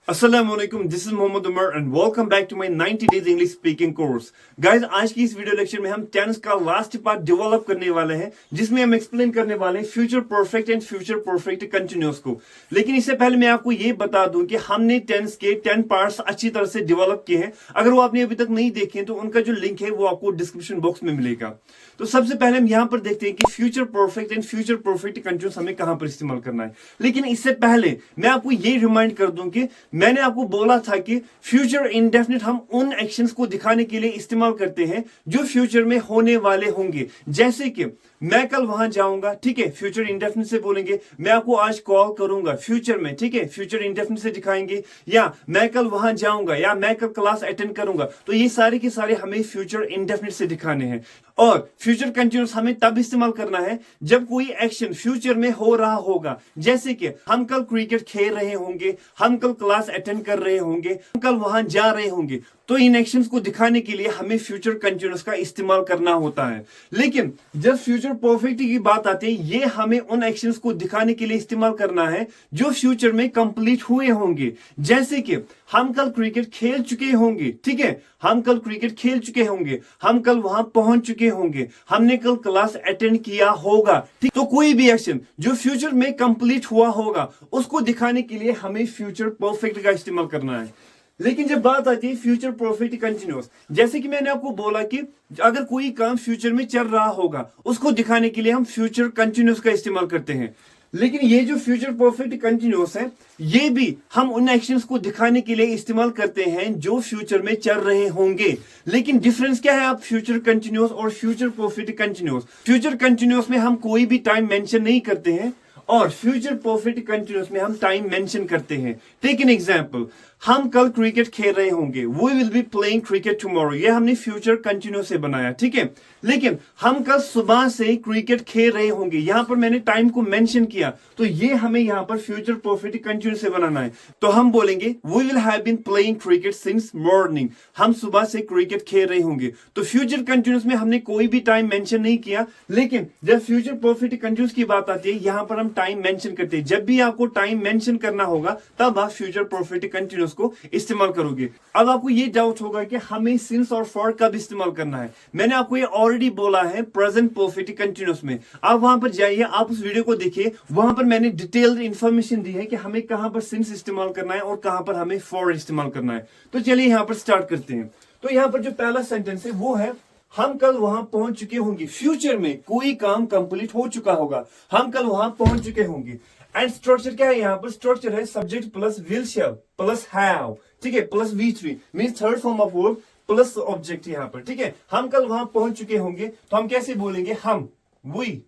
Assalamualaikum, this is Mohammad Umar and welcome back to my 90 days English speaking course. Guys, आज की इस video lecture में हम tense का लास्ट पार्ट डेवलप करने वाले हैं जिसमें हम एक्सप्लेन करने वाले हैं future perfect and future perfect continuous को। लेकिन इससे पहले मैं आपको ये बता दूं कि हमने टेंस के 10 पार्ट्स अच्छी तरह से डेवलप किए हैं। अगर वो आपने अभी तक नहीं देखे तो उनका जो लिंक है वो आपको डिस्क्रिप्शन बॉक्स में मिलेगा। तो सबसे पहले हम यहाँ पर देखते हैं कि future perfect and future perfect continuous हमें कहां पर इस्तेमाल करना है। लेकिन इससे पहले मैं आपको ये रिमाइंड कर दूं कि मैंने आपको बोला था कि फ्यूचर इंडेफिनिट हम उन एक्शंस को दिखाने के लिए इस्तेमाल करते हैं जो फ्यूचर में होने वाले होंगे। जैसे कि मैं कल वहां जाऊंगा, ठीक है, फ्यूचर इंडेफिनिट से बोलेंगे। मैं आपको आज कॉल करूंगा फ्यूचर में, ठीक है, फ्यूचर इंडेफिनिट से दिखाएंगे। या मैं कल वहां जाऊंगा, या मैं कल क्लास अटेंड करूंगा। तो ये सारे के सारे हमें फ्यूचर इंडेफिनिट से दिखाने हैं। और फ्यूचर कंटिन्यूअस हमें तब इस्तेमाल करना है जब कोई एक्शन फ्यूचर में हो रहा होगा। जैसे कि हम कल क्रिकेट खेल रहे होंगे, हम कल क्लास अटेंड कर रहे होंगे, हम कल वहां जा रहे होंगे। तो इन एक्शंस को दिखाने के लिए हमें फ्यूचर कंटिन्यूअस का इस्तेमाल करना होता है। लेकिन जब फ्यूचर परफेक्ट की बात आती है, ये हमें उन एक्शंस को दिखाने के लिए इस्तेमाल करना है जो फ्यूचर में कंप्लीट हुए होंगे। जैसे कि हम कल क्रिकेट खेल चुके होंगे, ठीक है, हम कल क्रिकेट खेल चुके होंगे, हम कल वहां पहुंच चुके होंगे, हमने कल क्लास अटेंड किया होगा, ठीक। तो कोई भी एक्शन जो फ्यूचर में कंप्लीट हुआ होगा उसको दिखाने के लिए हमें फ्यूचर परफेक्ट का इस्तेमाल करना है। लेकिन जब बात आती है फ्यूचर परफेक्ट कंटिन्यूअस, जैसे कि मैंने आपको बोला कि अगर कोई काम फ्यूचर में चल रहा होगा उसको दिखाने के लिए हम फ्यूचर कंटिन्यूअस का इस्तेमाल करते हैं। लेकिन ये जो फ्यूचर परफेक्ट कंटिन्यूअस है, ये भी हम उन एक्शंस को दिखाने के लिए इस्तेमाल करते हैं जो फ्यूचर में चल रहे होंगे। लेकिन डिफरेंस क्या है आप फ्यूचर कंटिन्यूअस और future perfect continuous? Future continuous में हम कोई भी टाइम मेंशन नहीं करते हैं और फ्यूचर परफेक्ट कंटिन्यूअस में हम टाइम मेंशन करते हैं। टेक एन एग्जांपल, हम कल क्रिकेट खेल रहे होंगे, we will be playing cricket tomorrow. ये हमने फ्यूचर कंटिन्यूअस से बनाया, ठीक है। लेकिन हम कल सुबह से क्रिकेट खेल रहे होंगे, यहां पर मैंने टाइम को मेंशन किया, तो ये हमें यहां पर फ्यूचर परफेक्ट कंटिन्यूअस से बनाना है। तो हम बोलेंगे we will have been playing cricket since morning. हम सुबह से क्रिकेट खेल रहे होंगे। तो फ्यूचर कंटिन्यूअस में हमने कोई भी टाइम मेंशन नहीं किया। लेकिन जब फ्यूचर परफेक्ट कंटिन्यूअस की बात आती है, यहां पर हम टाइम मेंशन करते हैं। जब भी आपको टाइम मेंशन करना होगा तब आप फ्यूचर परफेक्ट कंटिन्यूअस को इस्तेमाल करोगे। अब आपको ये डाउट होगा कि हमें सिंस और फॉर कब इस्तेमाल करना है। मैंने आपको ये ऑलरेडी बोला है प्रेजेंट परफेक्ट कंटिन्यूअस में। आप वहां पर जाइए, आप उस वीडियो को देखिए, वहां पर मैंने डिटेल्ड इंफॉर्मेशन दी है कि हमें कहां पर सिंस इस्तेमाल करना है और कहां पर हमें फॉर इस्तेमाल करना है। तो चलिए यहां पर स्टार्ट करते हैं। तो यहां पर जो पहला सेंटेंस है वो है हम कल वहां पहुंच चुके होंगे। फ्यूचर में कोई काम कंप्लीट हो चुका होगा, हम कल वहां पहुंच चुके होंगे। एंड स्ट्रक्चर क्या है? यहां पर स्ट्रक्चर है subject plus will shell plus have, ठीक है, plus V3 means third form of verb plus object यहां पर, ठीक है। हम कल वहां पहुंच चुके होंगे तो हम कैसे बोलेंगे? हम, वी,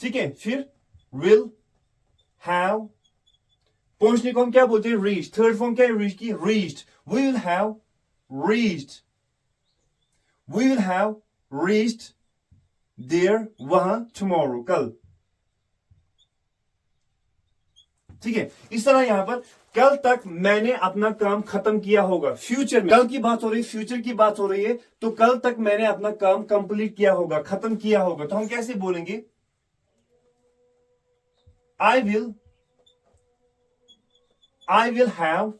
ठीक है, फिर विल, हैव, पहुंचने को हम क्या बोलते हैं? रीच। थर्ड फॉर्म क्या है रीच की? Reached. We will have reached, we will have reached there, वहां, टुमारो, कल, ठीक है। इस तरह यहां पर कल तक मैंने अपना काम खत्म किया होगा। फ्यूचर में कल की बात हो रही है, फ्यूचर की बात हो रही है, तो कल तक मैंने अपना काम कंप्लीट किया होगा, खत्म किया होगा। तो हम कैसे बोलेंगे? आई विल हैव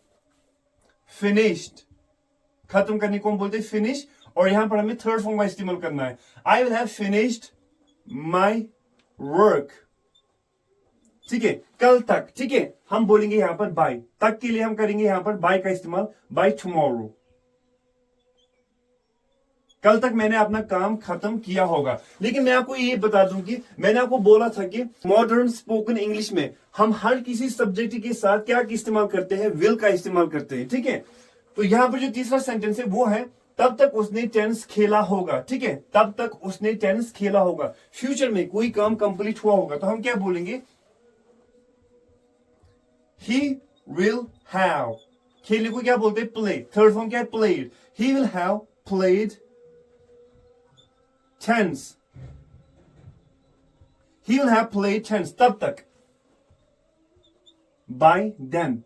फिनिश्ड। खत्म करने को हम बोलते हैं फिनिश, और यहां पर हमें थर्ड फॉर्म का इस्तेमाल करना है। I will have finished my work, ठीक है, कल तक, ठीक है। हम बोलेंगे यहां पर बाय, तक के लिए हम करेंगे यहां पर बाय का इस्तेमाल, बाय टुमारो। कल तक मैंने अपना काम खत्म किया होगा। लेकिन मैं आपको ये बता दूं कि मैंने आपको बोला था कि मॉडर्न स्पोकन इंग्लिश में हम हर किसी सब्जेक्ट के साथ क्या इस्तेमाल करते हैं? विल का इस्तेमाल करते हैं, ठीक है। तो यहां पर जो तीसरा सेंटेंस है वो है तब तक उसने टेनिस खेला होगा, ठीक है, तब तक उसने टेनिस खेला होगा। फ्यूचर में कोई काम कंप्लीट हुआ होगा तो हम क्या बोलेंगे? He will have, खेलने को क्या बोलते हैं? प्ले। थर्ड फॉर्म क्या है? Played. He will have played tennis. He will have played tennis. तब तक, by then,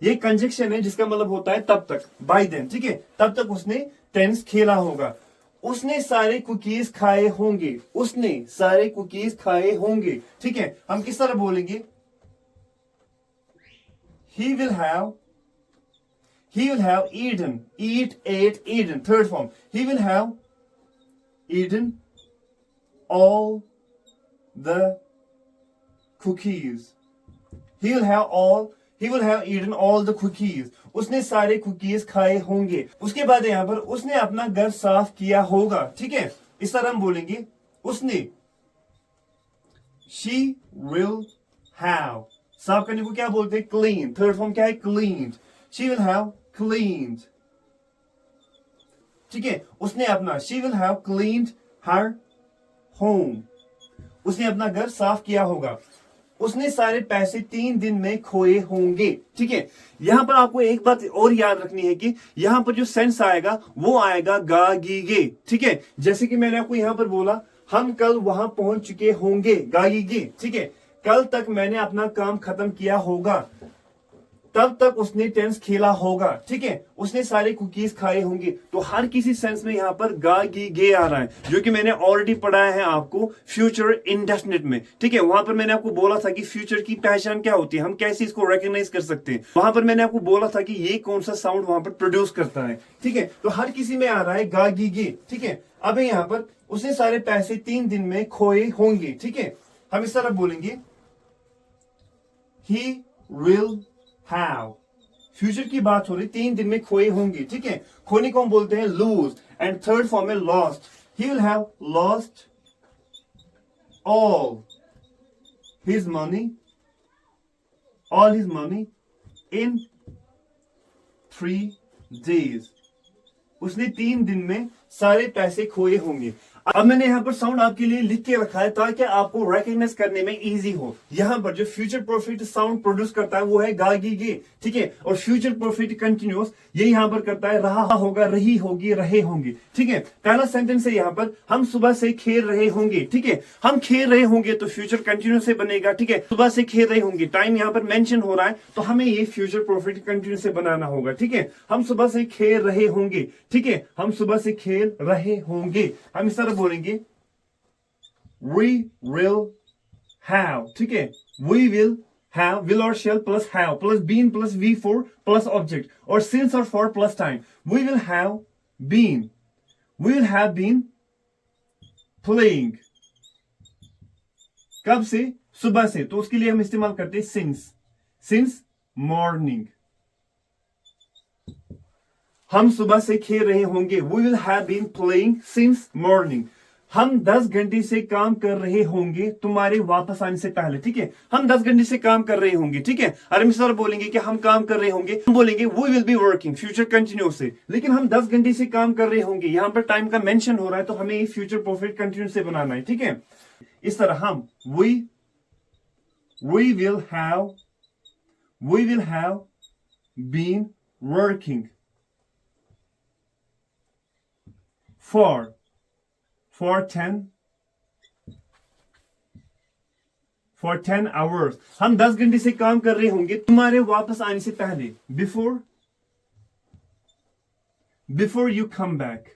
ये कंजक्शन है जिसका मतलब होता है तब तक, by then, ठीक है। तब तक उसने टेनिस खेला होगा। उसने सारे कुकीज खाए होंगे, उसने सारे कुकीज खाए होंगे, ठीक है। हम किस तरह बोलेंगे? He will have He will have eaten. Eat, ate, eaten. Third form. He will have eaten all the cookies. He will have eaten all the cookies. उसने सारे कुकीज खाए होंगे. उसके बाद यहां पर उसने अपना घर साफ किया होगा. ठीक है, इस तरह हम बोलेंगे उसने. She will have. साफ करने को क्या बोलते हैं? Clean. थर्ड फॉर्म क्या है? Cleaned. She will have cleaned. ठीक है, उसने अपना. She will have cleaned her home. उसने अपना घर साफ किया होगा. उसने सारे पैसे 3 दिन में खोए होंगे. ठीक है, यहां पर आपको एक बात और याद रखनी है कि यहां पर जो सेंस आएगा वो आएगा गा गी गे. ठीक है, जैसे कि मैंने आपको यहां पर बोला हम कल वहां पहुंच चुके होंगे. गा गी गे. ठीक है, कल तक मैंने अपना काम खत्म किया होगा. तब तक उसने टेनिस खेला होगा. ठीक है, उसने सारे कुकीज खाए होंगे. तो हर किसी सेंस में यहां पर गा गी गे आ रहा है, जो कि मैंने ऑलरेडी पढ़ाया है आपको फ्यूचर इंडेफिनिट में. ठीक है, वहां पर मैंने आपको बोला था कि फ्यूचर की पहचान क्या होती है, हम कैसे इसको रिकॉग्नाइज कर सकते हैं. वहां पर मैंने आपको बोला था कि ये कौन सा साउंड वहां पर प्रोड्यूस करता है. ठीक है, तो हर किसी में आ रहा है गा गी गे. ठीक है, अब यहां पर उसने सारे पैसे 3 दिन में खोए होंगे. ठीक है, हम इस तरह बोलेंगे he will have. फ्यूचर की बात हो रही, 3 दिन में खोए होंगे. ठीक है, खोने को हम बोलते हैं लूज. एंड थर्ड फॉर्म है lost. He will have lost all his money in 3 days. उसने 3 दिन में सारे पैसे खोए होंगे. अब मैंने यहां पर साउंड आपके लिए लिख के रखा है ताकि आपको रिकॉग्नाइज करने में इजी हो. यहां पर जो फ्यूचर परफेक्ट साउंड प्रोड्यूस करता है वो है गा गी गे. ठीक है, और फ्यूचर परफेक्ट कंटिन्यूअस ये यहां पर करता है रहा होगा, रही होगी, रहे होंगे. ठीक है, पहला सेंटेंस है यहां पर हम सुबह से खेल रहे होंगे. ठीक है, हम खेल रहे होंगे तो फ्यूचर कंटिन्यूअस से बनेगा. ठीक है, सुबह से खेल रहे होंगे, टाइम यहां पर मेंशन हो रहा है तो हमें ये फ्यूचर परफेक्ट कंटिन्यूअस से बनाना होगा. ठीक है, हम सुबह से खेल रहे होंगे. ठीक है, हम सुबह से खेल रहे होंगे. हम इस तरह बोलेंगे we will have. ठीक है, we will have, will or shall plus have plus been plus V4 plus object और since or for plus time. We will have been playing. कब से? सुबह से. तो उसके लिए हम इस्तेमाल करते हैं since morning. हम सुबह से खेल रहे होंगे. We will have been playing since morning. हम 10 घंटे से काम कर रहे होंगे तुम्हारे वापस आने से पहले. ठीक है, हम 10 घंटे से काम कर रहे होंगे. ठीक है, और हम इस तरह बोलेंगे कि हम काम कर रहे होंगे. हम बोलेंगे we will be working future continuous से. लेकिन हम 10 घंटे से काम कर रहे होंगे, यहां पर टाइम का मेंशन हो रहा है तो हमें ये फ्यूचर परफेक्ट कंटिन्यूअस से बनाना है. ठीक है, इस तरह हम we will have been working for 10 hours. हम 10 घंटे से काम कर रहे होंगे तुम्हारे वापस आने से पहले. before you come back.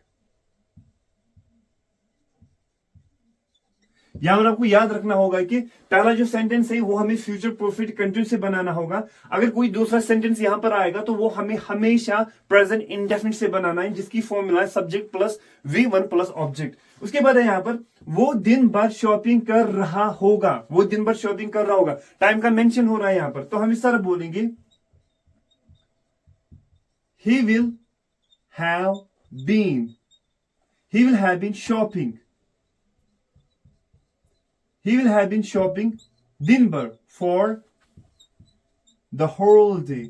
यहां पर आपको याद रखना होगा कि पहला जो सेंटेंस है वो हमें फ्यूचर परफेक्ट कंटिन्यूअस से बनाना होगा. अगर कोई दूसरा सेंटेंस यहां पर आएगा तो वो हमें हमेशा प्रेजेंट इंडेफिनिट से बनाना है, जिसकी फॉर्मूला है subject plus V1 plus object. उसके बाद है यहां पर वो दिन भर शॉपिंग कर रहा होगा. वो दिन भर शॉपिंग कर रहा होगा, टाइम का मेंशन हो रहा है यहां पर. तो हम इस तरह बोलेंगे he will have been shopping. He will have been shopping दिन भर for the whole day.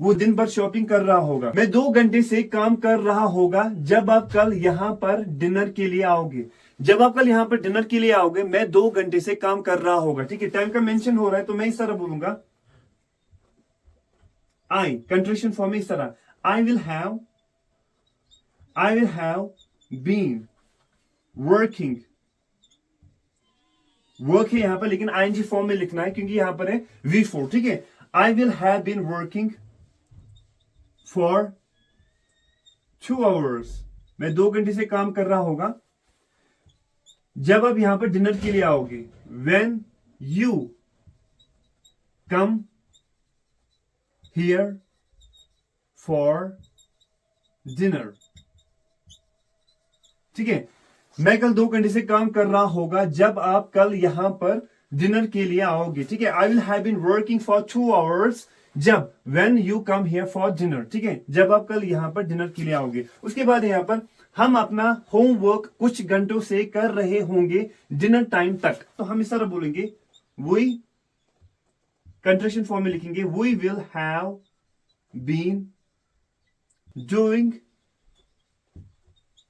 वो दिन भर शॉपिंग कर रहा होगा. मैं 2 घंटे से काम कर रहा होगा जब आप कल यहां पर डिनर के लिए आओगे. जब आप कल यहां पर डिनर के लिए आओगे मैं 2 घंटे से काम कर रहा होगा. ठीक है, टाइम का मेंशन हो रहा है तो मैं इस तरह बोलूंगा I कंट्रीशन फॉर्म में इस तरह I will have been working. Work है यहां पर लेकिन ING फॉर्म में लिखना है क्योंकि यहां पर है V4. ठीक है, I will have been working for 2 hours. मैं 2 घंटे से काम कर रहा होगा जब आप यहां पर डिनर के लिए आओगे. When you come here for dinner. ठीक है, मैं कल 2 घंटे से काम कर रहा होगा जब आप कल यहां पर डिनर के लिए आओगे। ठीक है, I will have been working for 2 hours जब when you come here for dinner. ठीक है, जब आप कल यहां पर डिनर के लिए आओगे। उसके बाद यहां पर हम अपना होमवर्क कुछ घंटों से कर रहे होंगे डिनर टाइम तक। तो हम इस तरह बोलेंगे, वी कंट्रेक्शन फॉर्म में लिखेंगे, we will have been doing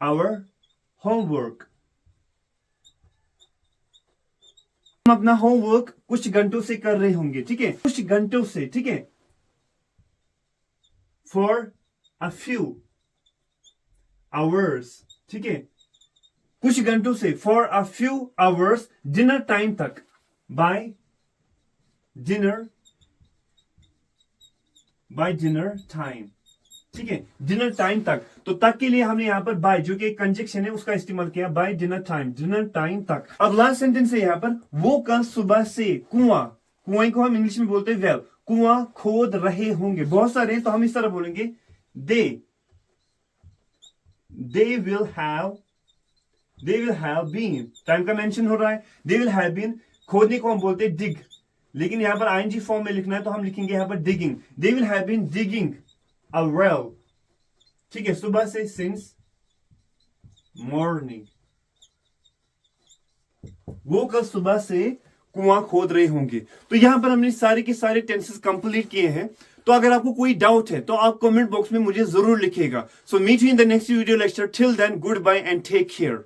our homework. हम अपना होमवर्क कुछ घंटों से कर रहे होंगे। ठीक है, कुछ घंटों से। ठीक है, फॉर अ फ्यू आवर्स। ठीक है, कुछ घंटों से, for a few hours, dinner time तक, बाय डिनर टाइम। ठीक है, डिनर टाइम तक। तो तक के लिए हमने यहां पर बाय, जो कि एक कंजक्शन है, उसका इस्तेमाल किया, बाय डिनर टाइम तक। अब लास्ट सेंटेंस है यहां पर, वो कल सुबह से कुआं को हम इंग्लिश में बोलते हैं वेल, कुआं खोद रहे होंगे। बहुत सारे हैं, तो हम इस तरह बोलेंगे, they will have been. Time का मेंशन हो रहा है, दे विल हैव बीन। खोदने को हम बोलते हैं डिग, लेकिन यहां पर आईएनजी फॉर्म में लिखना है, तो हम लिखेंगे यहां पर digging. They will have been digging a well. ठीक है, सुबह से, सिंस मॉर्निंग। वो कल सुबह से कुआं खोद रहे होंगे। तो यहां पर हमने सारे के सारे टेंसेस कंप्लीट किए हैं। तो अगर आपको कोई डाउट है तो आप कमेंट बॉक्स में मुझे जरूर लिखिएगा। So meet you in the next video lecture. Till then, goodbye and take care.